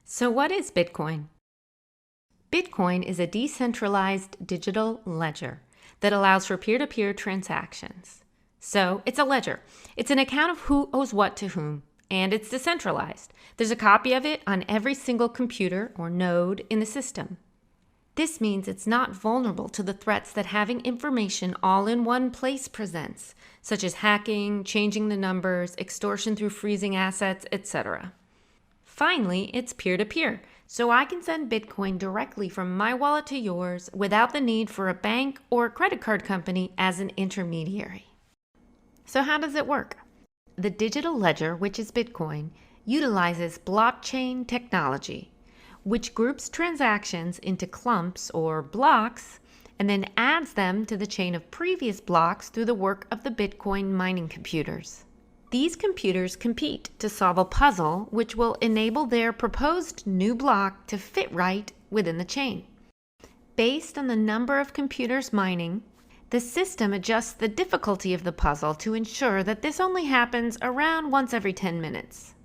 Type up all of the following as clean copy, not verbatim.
So what is Bitcoin? Bitcoin is a decentralized digital ledger that allows for peer-to-peer transactions. So it's a ledger. It's an account of who owes what to whom, and it's decentralized. There's a copy of it on every single computer or node in the system. This means it's not vulnerable to the threats that having information all in one place presents, such as hacking, changing the numbers, extortion through freezing assets, etc. Finally, it's peer-to-peer, so I can send Bitcoin directly from my wallet to yours without the need for a bank or credit card company as an intermediary. So how does it work? The digital ledger, which is Bitcoin, utilizes blockchain technology, which groups transactions into clumps or blocks and then adds them to the chain of previous blocks through the work of the Bitcoin mining computers. These computers compete to solve a puzzle which will enable their proposed new block to fit right within the chain. Based on the number of computers mining, the system adjusts the difficulty of the puzzle to ensure that this only happens around once every 10 minutes.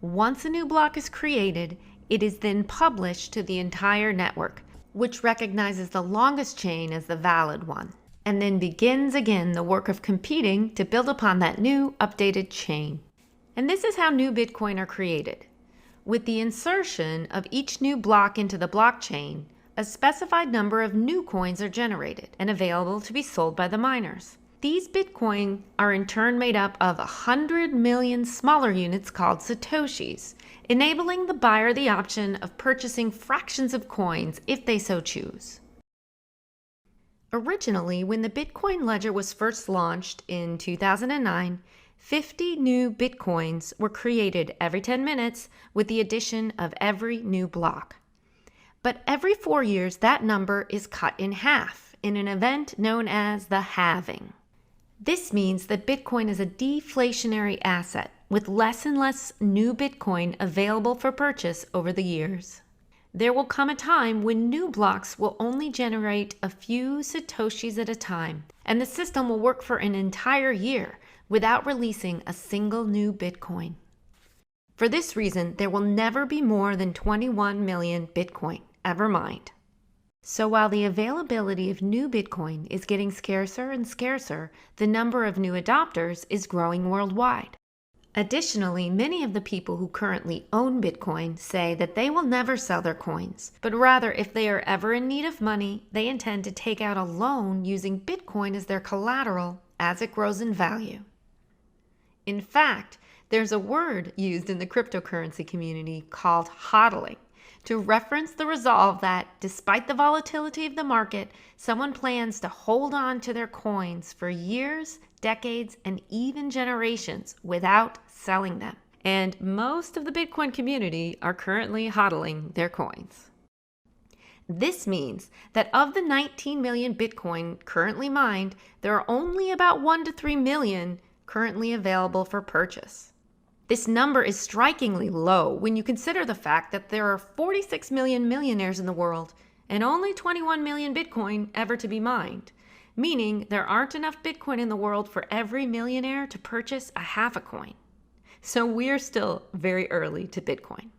Once a new block is created, it is then published to the entire network, which recognizes the longest chain as the valid one, and then begins again the work of competing to build upon that new updated chain. And this is how new Bitcoin are created. With the insertion of each new block into the blockchain, a specified number of new coins are generated and available to be sold by the miners. These Bitcoin are in turn made up of 100 million smaller units called Satoshis, enabling the buyer the option of purchasing fractions of coins if they so choose. Originally, when the Bitcoin ledger was first launched in 2009, 50 new Bitcoins were created every 10 minutes with the addition of every new block. But every 4 years, that number is cut in half in an event known as the halving. This means that Bitcoin is a deflationary asset with less and less new Bitcoin available for purchase over the years. There will come a time when new blocks will only generate a few Satoshis at a time, and the system will work for an entire year without releasing a single new Bitcoin. For this reason, there will never be more than 21 million Bitcoin ever mined. So while the availability of new Bitcoin is getting scarcer and scarcer, the number of new adopters is growing worldwide. Additionally, many of the people who currently own Bitcoin say that they will never sell their coins, but rather if they are ever in need of money, they intend to take out a loan using Bitcoin as their collateral as it grows in value. In fact, there's a word used in the cryptocurrency community called hodling, to reference the resolve that, despite the volatility of the market, someone plans to hold on to their coins for years, decades, and even generations without selling them. And most of the Bitcoin community are currently hodling their coins. This means that of the 19 million Bitcoin currently mined, there are only about 1 to 3 million currently available for purchase. This number is strikingly low when you consider the fact that there are 46 million millionaires in the world and only 21 million Bitcoin ever to be mined, meaning there aren't enough Bitcoin in the world for every millionaire to purchase a half a coin. So we're still very early to Bitcoin.